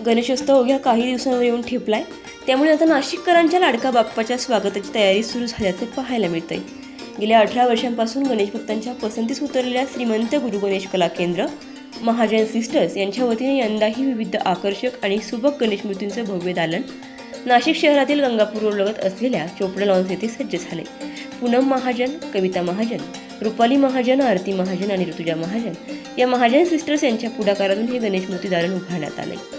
गणेशोत्सव अवघ्या काही दिवसांवर येऊन ठेपलाय, त्यामुळे आता नाशिककरांच्या लाडका बाप्पाच्या स्वागताची तयारी सुरू झाल्याचे पाहायला मिळतंय। गेल्या 18 वर्षांपासून गणेश भक्तांच्या पसंतीस उतरलेल्या श्रीमंत गुरु गणेश कला केंद्र महाजन सिस्टर्स यांच्या वतीने यंदाही विविध आकर्षक आणि सुबक गणेश मूर्तींचे भव्य दालन नाशिक शहरातील गंगापूर रोडलगत असलेल्या चोपडा लॉन्स येथे सज्ज झाले। पूनम महाजन, कविता महाजन, रुपाली महाजन, आरती महाजन आणि ऋतुजा महाजन या महाजन सिस्टर्स यांच्या पुढाकारातून हे गणेश मूर्ती दालन उभारण्यात आले।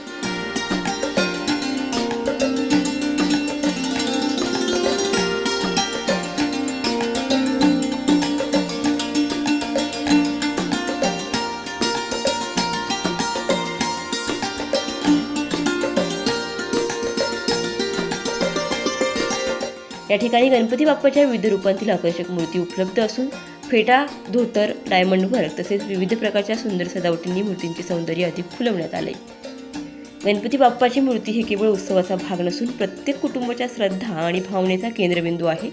या ठिकाणी गणपती बाप्पाच्या विविध रूपांतील आकर्षक मूर्ती उपलब्ध असून फेटा, धोतर, डायमंड वर्क तसेच विविध प्रकारच्या सुंदर सजावटींनी मूर्तींचे सौंदर्य अधिक फुलवण्यात आले। गणपती बाप्पाची मूर्ती ही केवळ उत्सवाचा भाग नसून प्रत्येक कुटुंबाच्या श्रद्धा आणि भावनेचा केंद्रबिंदू आहे।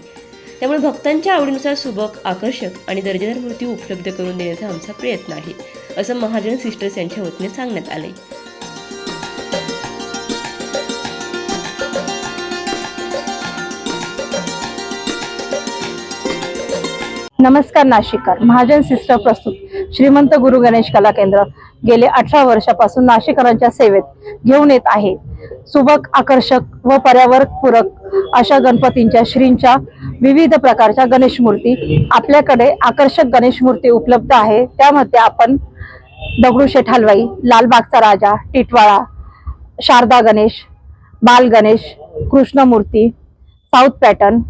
त्यामुळे भक्तांच्या आवडीनुसार सुबक, आकर्षक आणि दर्जेदार मूर्ती उपलब्ध करून देण्याचा आमचा प्रयत्न आहे, असं महाजन सिस्टर्स यांच्या वतीने सांगण्यात आले। नमस्कार नाशिककर, महाजन सिस्टर प्रस्तुत श्रीमंत गुरु गणेश कला केंद्र गेले 18 वर्षापासून नाशिककरांच्या सेवेत घेऊन येत आहे। सुबक, आकर्षक व पर्यावरणपूरक अशा गणपतींच्या श्रींच्या विविध प्रकारच्या गणेश मूर्ती आपल्याकडे आकर्षक गणेश मूर्ती उपलब्ध आहे। त्यामध्ये आपण दगडूशेठ हलवाई, लालबागचा राजा, टिटवाळा, शारदा गणेश, बाल गणेश, कृष्णमूर्ती, साऊथ पॅटर्न,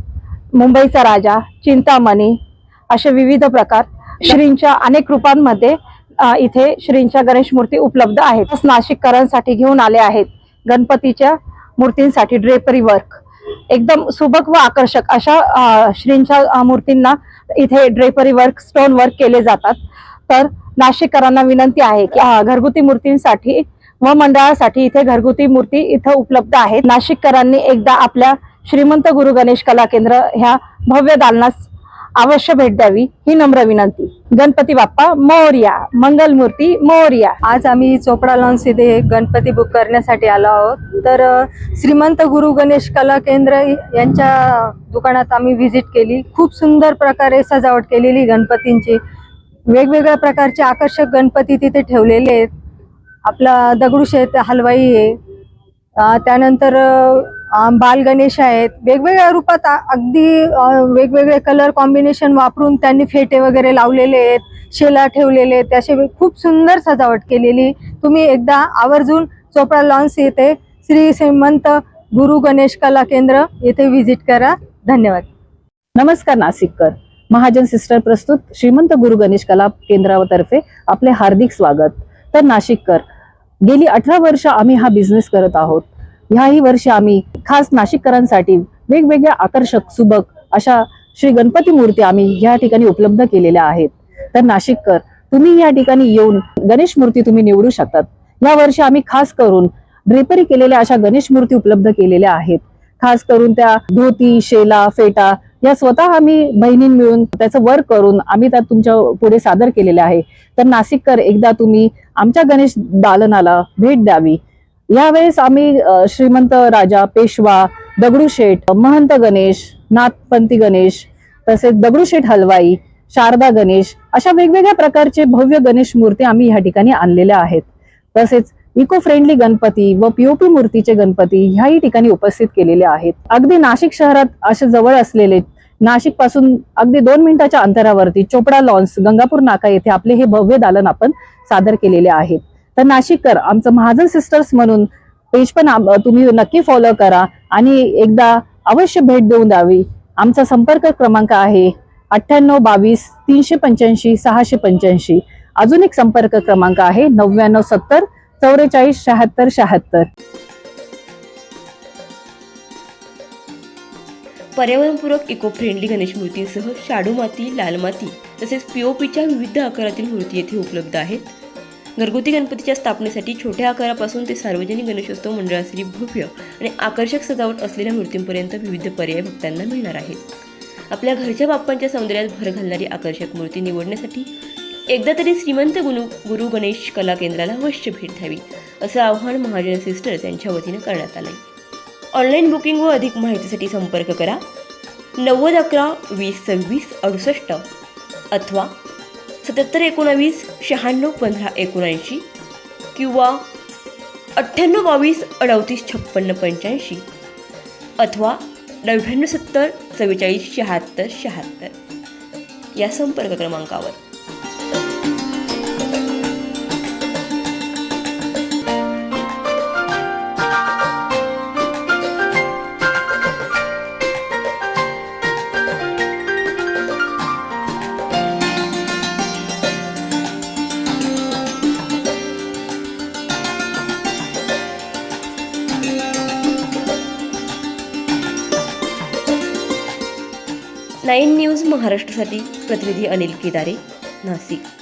मुंबईचा राजा, चिंतामणी असे विविध प्रकार श्रींच्या अनेक रूपांमध्ये इथे श्रींच्या गणेश मूर्ती उपलब्ध आहेत। नाशिककरांसाठी घेऊन आले आहेत गणपतीच्या मूर्तींसाठी ड्रेपरी वर्क, एकदम सुबक व आकर्षक अशा श्रींच्या मूर्तींना इथे ड्रेपरी वर्क, स्टोन वर्क केले जातात। तर नाशिककरांना विनंती आहे की घरगुती मूर्तींसाठी व मंडळासाठी इथे घरगुती मूर्ती इथे उपलब्ध आहेत। नाशिककरांनी एकदा आपल्या श्रीमंत गुरु गणेश कला केंद्र ह्या भव्य दालनास अवश्य भेट द्यावी ही नम्र विनंती। गणपती बाप्पा मोरया, मंगलमूर्ती मोरया। आज आम्ही चोपडा लॉन्स येथे गणपती बुक करण्यासाठी आलो आहोत। तर श्रीमंत गुरु गणेश कला केंद्र यांच्या दुकानात आम्ही व्हिजिट केली। खूप सुंदर प्रकारे सजावट केलेली गणपतींची, वेगवेगळ्या प्रकारचे आकर्षक गणपती तिथे ठेवलेले आहेत। आपला दगडूशेठ हलवाई आहे, त्यानंतर बाल गणेश आहेत, वेगवेगळ्या रूपात अगदी वेगवेगळे कलर कॉम्बिनेशन वापरून त्यांनी फेटे वगैरे लावलेले आहेत, शेला ठेवलेले आहेत, असे खूप सुंदर सजावट केलेली। तुम्ही एकदा आवर्जून चोपडा लॉन्स येथे श्री श्रीमंत गुरु गणेश कला केंद्र येथे व्हिजिट करा। धन्यवाद। नमस्कार नाशिककर, महाजन सिस्टर प्रस्तुत श्रीमंत गुरु गणेश कला केंद्रातर्फे आपले हार्दिक स्वागत। तर नाशिककर, गेली 18 वर्ष आम्ही हा बिझनेस करत आहोत। ह्याही वर्षी आम्ही खास नाशिककरांसाठी वेगवेगळ्या आकर्षक, सुबक अशा श्री गणपती मूर्ती आम्ही या ठिकाणी उपलब्ध केलेल्या आहेत। तर नाशिककर, तुम्ही या ठिकाणी येऊन गणेश मूर्ती तुम्ही निवडू शकतात। या वर्षी आम्ही खास करून ड्रेपरी केलेल्या अशा गणेश मूर्ती उपलब्ध केलेल्या आहेत। खास करून त्या धोती, शेला, फेटा या स्वतः आम्ही बहिणी मिळून त्याचं वर्क करून आम्ही त्यात तुमच्या पुढे सादर केलेले आहे। तर नाशिककर, एकदा तुम्ही आमच्या गणेश दालनाला भेट द्यावी। यावेळेस आम्ही श्रीमंत राजा, पेशवा, दगडूशेठ, महंत गणेश, नाथपंथी गणेश, तसेच दगडूशेठ हलवाई, शारदा गणेश अशा वेगवेगळ्या प्रकारचे भव्य गणेश मूर्ती आम्ही ह्या ठिकाणी आणलेल्या आहेत। तसेच इको फ्रेंडली गणपती व पीओपी मूर्तीचे गणपती ह्याही ठिकाणी उपस्थित केलेले आहेत। अगदी नाशिक शहरात असे जवळ असलेले, नाशिक पासून अगदी 2 मिनिटाच्या अंतरावरती चोपडा लॉन्स, गंगापूर नाका येथे आपले हे भव्य दालन आपण सादर केलेले आहेत। तर नाशिककर, आमचं महाजन सिस्टर्स म्हणून पेज पण तुम्ही नक्की फॉलो करा आणि एकदा अवश्य भेट देऊन द्यावी। आमचा संपर्क क्रमांक आहे 9822 385 685। अजून एक संपर्क क्रमांक आहे 9970 44 76 76। पर्यावरणपूरक, इको फ्रेंडली गणेश मूर्तींसह शाडू माती, लाल माती तसेच पीओपीच्या विविध आकारातील मूर्ती येथे उपलब्ध आहेत। घरगुती गणपतीच्या स्थापनेसाठी छोट्या आकारापासून ते सार्वजनिक गणेशोत्सव मंडळासाठी भव्य आणि आकर्षक सजावट असलेल्या मूर्तींपर्यंत विविध पर्याय भक्तांना मिळणार आहेत। आपल्या घरच्या बाप्पांच्या सौंदर्यात भर घालणारी आकर्षक मूर्ती निवडण्यासाठी एकदा तरी श्रीमंत गुरु गणेश कला केंद्राला अवश्य भेट द्यावी असं आवाहन महाजन सिस्टर्स यांच्या वतीनं करण्यात आलं आहे. ऑनलाईन बुकिंग व अधिक माहितीसाठी संपर्क करा 9011 20 26 68 अथवा 7719 96 15 79 किंवा 9822 38 56 85 अथवा 9970 44 76 76 या संपर्क क्रमांकावर. नाईन न्यूज महाराष्ट्रासाठी प्रतिनिधी अनिल केदारे, नाशिक.